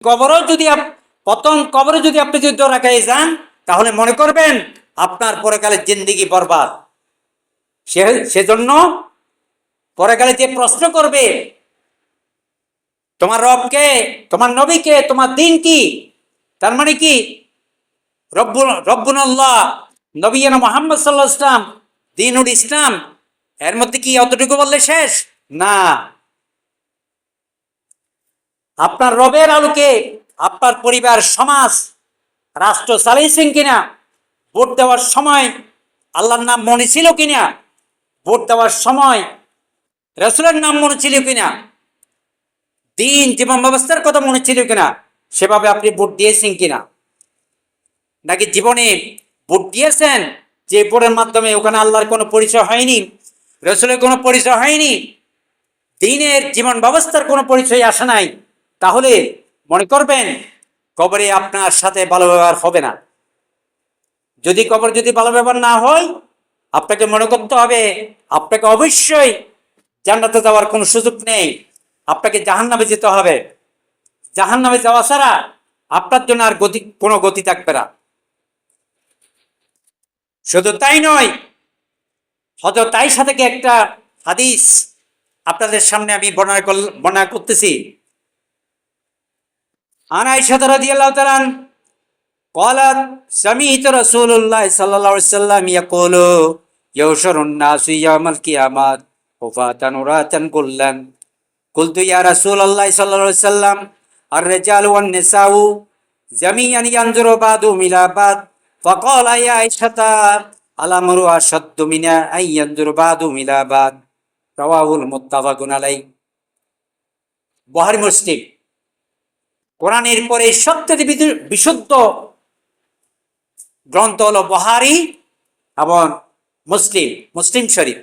কবরও যদি প্রথম কবরে যদি আপনি যদি দৌড়া খেয়ে যান, তাহলে মনে করবেন আপনার পরকালের জিন্দেগি বরবাদ। সেজন্য পরকালে যে প্রশ্ন করবে তোমার রবকে, তোমার নবীকে, তোমার দিন কি, তার মানে কি রব্বুন আল্লাহ, নবীনা মুহাম্মদ সাল্লাল্লাহু আলাইহি ওয়াসাল্লাম, দ্বীনুল ইসলাম, এর মধ্যে কি অতটুকু বললে শেষ? না। আপনার রবের আলোকে আপনার পরিবার, সমাজ, রাষ্ট্র চালিয়েছেন কিনা, ভোট দেওয়ার সময় আল্লাহর নাম মনে ছিল কিনা, ভোট দেওয়ার সময় রাসূলের নাম মনে ছিল কিনা, দিন জীবন ব্যবস্থার কথা মনে ছিল কিনা, সেভাবে আপনি ভোট দিয়েছেন কিনা, নাকি জীবনে ভোট দিয়েছেন যে ভোটের মাধ্যমে ওখানে আল্লাহর কোনো পরিচয় হয়নি, রাসূলের কোনো পরিচয় হয়নি, দিনের জীবন ব্যবস্থার কোনো পরিচয় আসে নাই, তাহলে মনে করবেন কবরে আপনার সাথে ভালো ব্যবহার হবে না। যদি কবর যদি ভালো ব্যবহার না হয়, আপনাকে মনে করতে হবে আপনাকে অবশ্যই জান্নাতে যাওয়ার কোনো সুযোগ নেই, আপনাকে জাহান্নামে যেতে হবে। জাহান্নামে যাওয়া ছাড়া আপনার জন্য আর কোনো গতি থাকবে না। শুধু তাই নয়, হযরত আয়েশা থেকে একটা হাদিস আপনাদের সামনে আমি বর্ণনা করতেছি। আন আয়েশা রাদিয়াল্লাহু তাআলা قالت سمعت رسول الله صلى الله عليه وسلم يقول يحشر الناس يوم القيامة حفاة عراة غرلا قلت يا رسول الله صلى الله عليه وسلم الرجال والنساء جميعا ينظر بعضهم إلى بعض فقال يا عائشة الأمر أشد من أن ينظر بعضهم إلى بعض رواه المتفق عليه। বুখারী মুসলিম। কোরআনের পরে সবচেয়ে বিশুদ্ধ গ্রন্থ হলো বুখারী এবং মুসলিম শরীফ,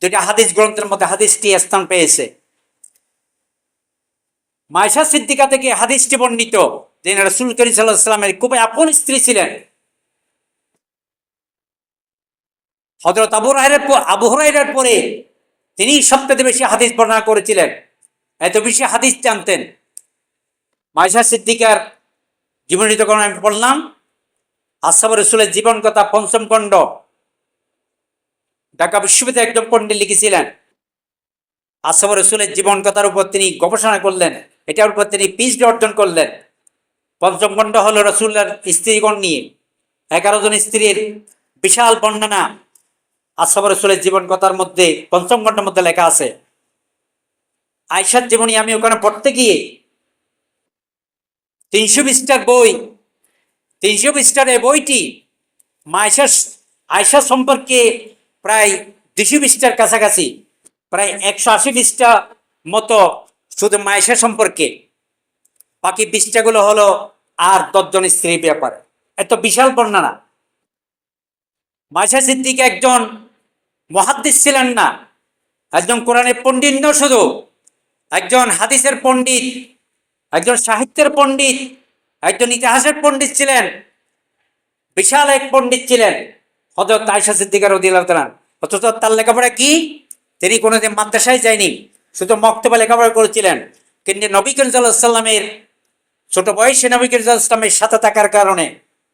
দুইটা হাদিস গ্রন্থের মধ্যে হাদিসটি স্থান পেয়েছে। আয়েশা সিদ্দিকা থেকে হাদিসটি বর্ণিত, যিনি রাসূল করিম সাল্লাল্লাহু আলাইহি ওয়াসাল্লামের খুব আপন স্ত্রী ছিলেন। হযরত আবু হুরায়রার পরে তিনি সবচেয়ে বেশি হাদিস বর্ণনা করেছিলেন, এত বেশি হাদিস জানতেন। আয়েশা সিদ্দিকার জীবনী যখন আমি পড়লাম, আসহাবে রাসূলের জীবন কথা পঞ্চম খণ্ড, ঢাকা বিশ্ববিদ্যালয়ে একজন পণ্ডিত লিখেছিলেন। আসহাবে রাসূলের জীবন কথার উপর তিনি গবেষণা করলেন, এটার উপর তিনি পিএইচডি অর্জন করলেন। পঞ্চম খণ্ড হলো রাসূলের স্ত্রীগণ নিয়ে, 11 জন স্ত্রীর বিশাল বর্ণনা আসহাবে রাসূলের জীবন কথার মধ্যে পঞ্চম খণ্ডের মধ্যে লেখা আছে। আয়েশার জীবনী আমি ওখানে পড়তে গিয়ে 320 পৃষ্ঠার বই, 300 পৃষ্ঠার এই বইটি আয়েশা সম্পর্কে প্রায় 200 পৃষ্ঠার কাছাকাছি, প্রায় 180 পৃষ্ঠা মতো শুধু আয়েশা সম্পর্কে, বাকি পৃষ্ঠাগুলো হলো আর 10 জন স্ত্রীর ব্যাপারে। এত বিশাল বর্ণনা। আয়েশা সিদ্দিকা একজন মুহাদ্দিস ছিলেন না, একজন কোরআনের পণ্ডিত না, শুধু একজন হাদিসের পণ্ডিত, একজন সাহিত্যের পণ্ডিত, একজন ইতিহাসের পণ্ডিত ছিলেন, বিশাল এক পণ্ডিত ছিলেন হযরত আয়েশা সিদ্দিকা রাদিয়াল্লাহু তাআলা। অথচ তার লেখাপড়া কি? তিনি কোনোদিন মাদ্রাসায় যায়নি, শুধু মক্তবে লেখাপড়া করেছিলেন। কিন্তু নবী করিম সাল্লাল্লাহু আলাইহি ওয়াসাল্লামের ছোট বয়সে নবী করিম সাল্লাল্লাহু আলাইহি ওয়াসাল্লামের সাথে থাকার কারণে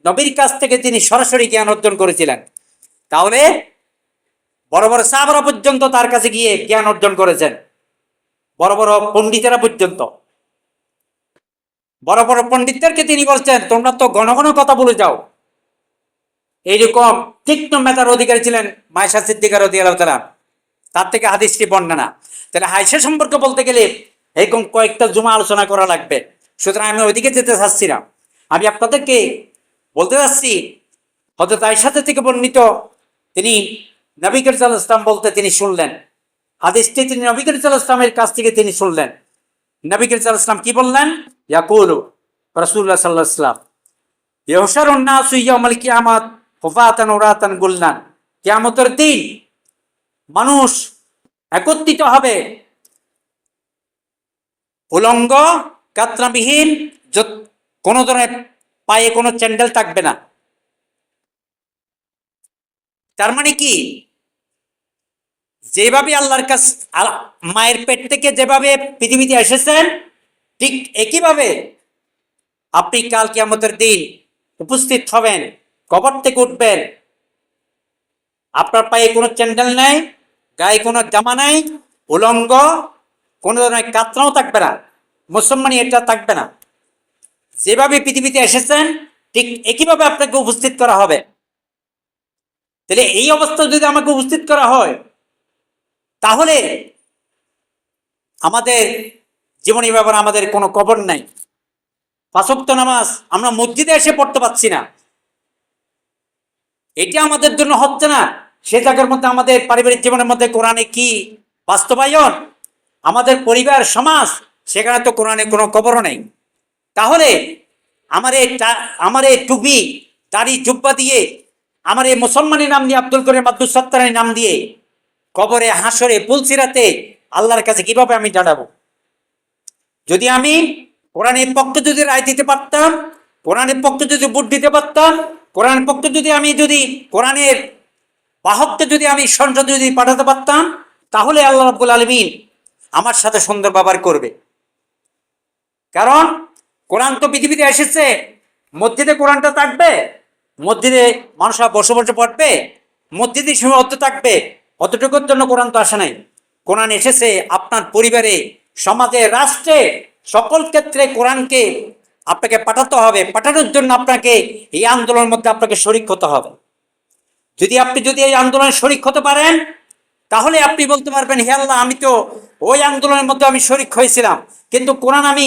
নবীর কাছ থেকে তিনি সরাসরি জ্ঞান অর্জন করেছিলেন। তাহলে বড় বড় সাহাবারা পর্যন্ত তার কাছে গিয়ে জ্ঞান অর্জন করেছেন, বড় বড় পণ্ডিতেরা পর্যন্ত। বড় বড় পণ্ডিতদেরকে তিনি বলছেন, তোমরা তো ঘন ঘন কথা বলে যাও। এইরকম তীক্ষ্ণ মেধার অধিকারী ছিলেন আয়েশা সিদ্দিকা রাদিয়াল্লাহু তাআলা। তার থেকে হাদিসটি বর্ণনা। তাহলে আয়েশা সম্পর্কে বলতে গেলে এরকম কয়েকটা জুমা আলোচনা করা লাগবে। সুতরাং আমি ওইদিকে যেতে চাচ্ছি না, আমি আপনাদেরকে বলতে চাচ্ছি হযরত আয়েশা থেকে বর্ণিত, তিনি নবী করিম সাল্লাল্লাহু আলাইহি ওয়াসাল্লাম বলতে তিনি শুনলেন হাদিসটি, তিনি নবী করিম সাল্লাল্লাহু আলাইহি ওয়াসাল্লামের কাছ থেকে তিনি শুনলেন। নবী করিম সাল্লাল্লাহু আলাইহি ওয়াসাল্লাম কি বললেন? ইয়াকুলু রাসূলুল্লাহ সাল্লাল্লাহু আলাইহি ওয়াসাল্লাম ইউহশারুন নাসু ইয়াউমাল কিয়ামাত হুফাতান উরাতান গুল্লান। কিয়ামতের দিন মানুষ একত্রিত হবে উলঙ্গ, কাতরাবিহীন, কোনো ধরনের পায়ে কোনো চ্যান্ডেল থাকবে না। তার মানে কি? যেভাবে আল্লাহর কাছে মায়ের পেট থেকে যেভাবে পৃথিবীতে এসেছেন, ঠিক একইভাবে আপনি কাল কিয়ামতের দিন উপস্থিত হবেন, কবর থেকে উঠবেন, আপনার পায়ে কোনো চ্যান্ডেল নাই, গায়ে কোনো জামা নাই, উলঙ্গ, কোনো ধরনের কাতরাও থাকবে না, মুসলমানি এটা থাকবে না। যেভাবে পৃথিবীতে এসেছেন ঠিক একইভাবে আপনাকে উপস্থিত করা হবে। তাহলে এই অবস্থা যদি আমাকে উপস্থিত করা হয়, তাহলে আমাদের জীবনী ব্যাপারে আমাদের কোনো কবর নাই। পাঁচ ওয়াক্ত নামাজ আমরা মসজিদে এসে পড়তে পারছি না, এটা আমাদের জন্য হচ্ছে না। সে জায়গার মধ্যে আমাদের পারিবারিক জীবনের মধ্যে কোরআনে কি বাস্তবায়ন? আমাদের পরিবার সমাজ, সেখানে তো কোরআনে কোনো কবরও নেই। তাহলে আমার এই টুপি দাড়ি জুব্বা দিয়ে, আমার এই মুসলমানের নাম দিয়ে, আব্দুল করিম আব্দুল সত্তারের নাম দিয়ে কবরে, হাসরে, পুলসিরাতে আল্লাহর কাছে কিভাবে আমি দাঁড়াবো? যদি আমি কোরআনের পক্ষে যদি রায় দিতে পারতাম, কোরআনের পক্ষে যদি ভোট দিতে পারতাম, কোরআনের পক্ষে যদি কোরআনের বাহককে যদি আমি সংসদ যদি পাঠাতে পারতাম, তাহলে আল্লাহ রাব্বুল আলামিন আমার সাথে সুন্দর ব্যবহার করবে। কারণ কোরআন তো পৃথিবীতে এসেছে, মসজিদে কোরআনটা থাকবে, মসজিদে মানুষরা বসে বসে পড়বে, মসজিদে সীমাবদ্ধ থাকবে, অতটুকুর জন্য কোরআন তো আসে নাই। কোরআন এসেছে আপনার পরিবারে, সমাজে, রাষ্ট্রে, সকল ক্ষেত্রে কোরআনকে আপনাকে পাঠাতে হবে। পাঠানোর জন্য আপনাকে এই আন্দোলনের মধ্যে আপনাকে শরিক হতে হবে। আপনি যদি এই আন্দোলনে শরিক হতে পারেন, তাহলে আপনি বলতে পারবেন, হে আল্লাহ, আমি তো ওই আন্দোলনের মধ্যে আমি শরিক হয়েছিলাম, কিন্তু কোরআন আমি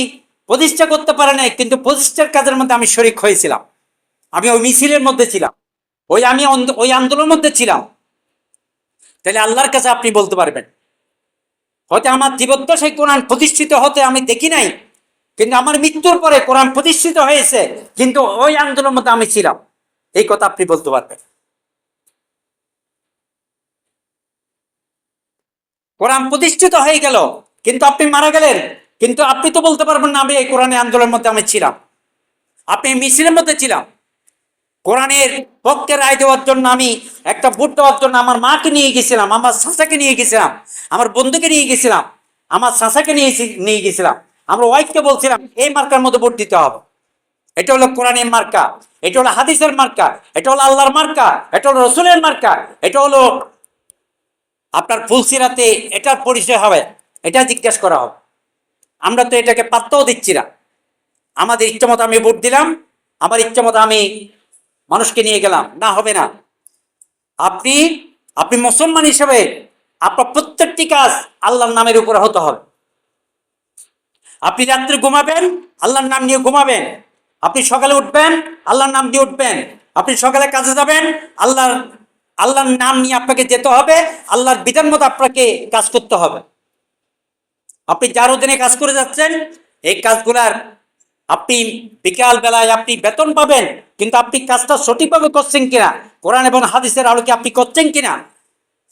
প্রতিষ্ঠা করতে পারি নাই, কিন্তু প্রতিষ্ঠার কাজের মধ্যে আমি শরিক হয়েছিলাম, আমি ওই মিছিলের মধ্যে ছিলাম, আমি ওই আন্দোলনের মধ্যে ছিলাম। তাহলে আল্লাহর কাছে আপনি বলতে পারবেন, হয়তো আমার জীবদ্দশায় কোরআন প্রতিষ্ঠিত হতে আমি দেখি নাই, কিন্তু আমার মৃত্যুর পরে কোরআন প্রতিষ্ঠিত হয়েছে, কিন্তু ওই আন্দোলনের মধ্যে আমি ছিলাম, এই কথা আপনি বলতে পারবেন। কোরআন প্রতিষ্ঠিত হয়ে গেল, কিন্তু আপনি মারা গেলেন, কিন্তু আপনি তো বলতে পারবেন না আমি এই কোরআনের আন্দোলনের মধ্যে আমি ছিলাম, আপনি মিছিলের মধ্যে ছিলাম। কোরআনের পক্ষে রায় দেওয়ার জন্য আমি একটা ভোট দেওয়ার জন্য আমার মাকে নিয়ে গেছিলাম, আমার চাচাকে নিয়ে গেছিলাম, আমার বন্ধুকে নিয়ে গেছিলাম, আমার চাচাকে নিয়ে গেছিলাম, আমরা ওয়াইফকে বলছিলাম এই মার্কার মধ্যে ভোট দিতে হবে। এটা হলো কোরআনের মার্কা, এটা হলো হাদিসের মার্কা, এটা হলো আল্লাহর মার্কা, এটা হলো রসুলের মার্কা, এটা হলো আপনার ফুলসিরাতে এটার পরিচয় হবে, এটা জিজ্ঞাসা করা হবে। আমরা তো এটাকে পাত্তাও দিচ্ছি না। আমাদের ইচ্ছা মতো আমি ভোট দিলাম, আমার ইচ্ছা মতো আমি মানুষকে নিয়ে গেলাম, না, হবে না। আপনি আপনি মুসলমান হিসেবে আপনার প্রত্যেকটি কাজ আল্লাহর নামের উপরে হতে হবে। আপনি রাত্রে ঘুমাবেন, আল্লাহর নাম নিয়ে ঘুমাবেন। আপনি সকালে উঠবেন, আল্লাহর নাম দিয়ে উঠবেন। আপনি সকালে কাজে যাবেন, আল্লাহর নাম নিয়ে আপনাকে যেতে হবে, আল্লাহর বিধান মতো আপনাকে কাজ করতে হবে। আপনি যার অধীনে কাজ করে যাচ্ছেন, এই কাজগুলার আপনি বিকাল বেলায় আপনি বেতন পাবেন, কিন্তু আপনি কাজটা সঠিকভাবে করছেন কিনা, কোরআন এবং হাদিসের আলোকে আপনি করছেন কিনা,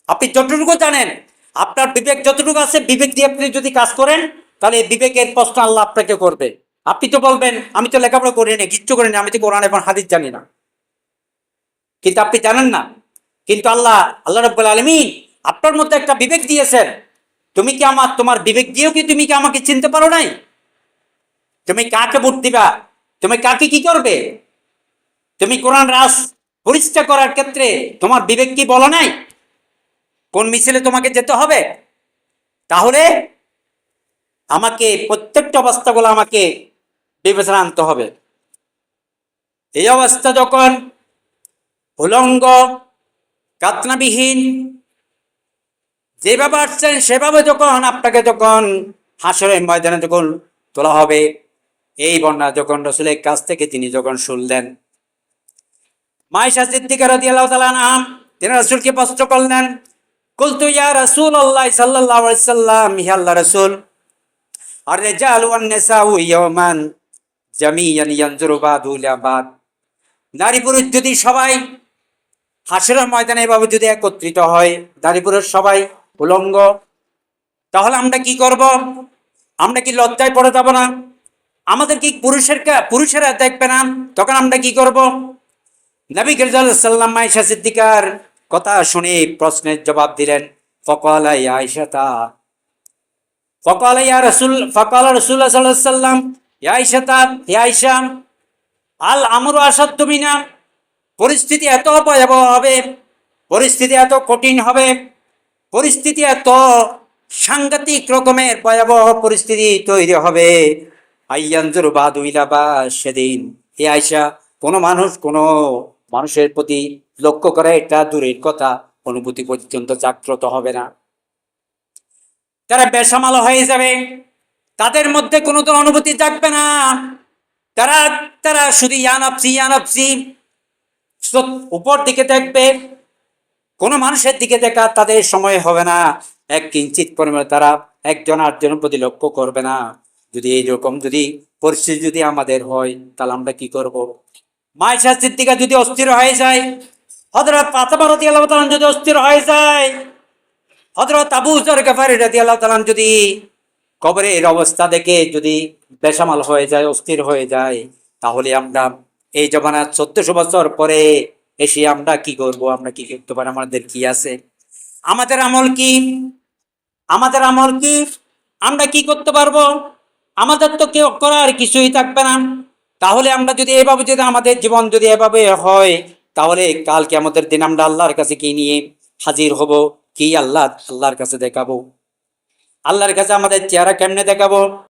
আপনি যতটুকু জানেন, আপনার বিবেক যতটুকু আছে, বিবেক দিয়ে আপনি যদি কাজ করেন, তাহলে এই বিবেকের প্রশ্ন আল্লাহ আপনাকে করবে। আপনি তো বলবেন আমি তো লেখাপড়া করি না, কিচ্ছু করি না, আমি তো কোরআন এবং হাদিস জানি না, কিন্তু আপনি জানেন না। কিন্তু আল্লাহ রাব্বুল আলামিন আপনার মধ্যে একটা বিবেক দিয়েছেন। তোমার বিবেক দিয়েও কি তুমি কি আমাকে চিনতে পারো নাই? তুমি কাকে ভোট দিবা, তুমি কাকে কি করবে, তুমি কোরআন প্রতিষ্ঠা করার ক্ষেত্রে তোমার বিবেক কি বলো নাই কোন মিছিলে তোমাকে যেতে হবে? তাহলে আমাকে প্রত্যেকটা অবস্থাগুলো আমাকে বিবেচনা আনতে হবে। এই অবস্থা যখন উলঙ্গ, কাতনাবিহীন, যেভাবে আসছেন সেভাবে আপনাকে যখন হাসরের ময়দানে যখন তোলা হবে, এই বর্ণনা যখন রাসূলের কাছ থেকে তিনি যখন শুনলেন, মায়েশা সিদ্দিকা রাদিয়াল্লাহু তাআলা আনহা তিনি রাসূলকে প্রশ্ন করলেন, কুলতু ইয়া রাসূলুল্লাহ সাল্লাল্লাহু আলাইহি সাল্লাম, হে আল্লাহর রাসূল, আর-রিজালু ওয়ান-নিসাউ ইয়াওমান জামিয়ান ইয়ানজুরু বাদু ইলা বাদ, নারী পুরুষ যদি সবাই হাসরের ময়দানে এভাবে যদি একত্রিত হয়, নারী পুরুষ সবাই উলঙ্গ, তাহলে আমরা কি করব? আমরা কি লজ্জায় পড়ে যাব না? আমাদের কি পুরুষেরা দেখবে না? তখন আমরা কি করব? নবী করিম সাল্লাল্লাহু আলাইহি ওয়াসাল্লাম আয়েশা সিদ্দিকার কথা শুনে প্রশ্নের জবাব দিলেন। ফাকালা ইয়া আয়েশাতা, ফাকালা ইয়া রাসূল, ফাকালা রাসূলুল্লাহ সাল্লাল্লাহু আলাইহি ওয়াসাল্লাম, ইয়া আয়েশাতা, হে আয়েশা, আল আমরু আসাদ্দু মিনা, পরিস্থিতি এত ভয়াবহ হবে, পরিস্থিতি এত কঠিন হবে, পরিস্থিতি এত সাংঘাতিক রকমের ভয়াবহ পরিস্থিতি তৈরি হবে। আইয়ানজুর বাদু ইলা বা সেদিন এ আয়সা কোনো মানুষের প্রতি লক্ষ্য করে এটা দূরের কথা, অনুভূতি পর্যন্ত জাগ্রত হবে না। তারা বেসামাল হয়ে যাবে, তাদের মধ্যে কোনো তো অনুভূতি জাগবে না। তারা তারা শুধু ইয়ানাপসি ইয়ানাপসি উপর দিকে দেখবে, কোনো মানুষের দিকে দেখা তাদের সময় হবে না। এক কিঞ্চিত পরিমাণে তারা একজন আরেকজনের প্রতি লক্ষ্য করবে না। যদি এইরকম যদি পরিস্থিতি যদি আমাদের হয়, তাহলে আমরা কি করব? মায়েশা সিদ্দিকা যদি অস্থির হয়ে যায়, হযরত ফাতেমা রাদিয়াল্লাহু তাআলা যদি অস্থির হয়ে যায়, হযরত আবু যর গফারি রাদিয়াল্লাহু তাআলা যদি কবরের অবস্থা দেখে যদি বেসামাল হয়ে যায়, অস্থির হয়ে যায়, তাহলে আমরা এই জমানা 1400 বছর পরে এসে আমরা কি করব? আমরা কি করতে পারি? আমাদের কি আছে? আমাদের আমল কি? আমাদের আমল কি? আমরা কি করতে পারবো? আমাদের তো কেউ করার কিছুই থাকবে না। তাহলে আমরা যদি এভাবে যদি আমাদের জীবন যদি এভাবে হয়, তাহলে কালকে আমাদের দিন আমরা আল্লাহর কাছে কি নিয়ে হাজির হব? কি আল্লাহর কাছে দেখাবো? আল্লাহর কাছে আমাদের চেহারা কেমনে দেখাবো?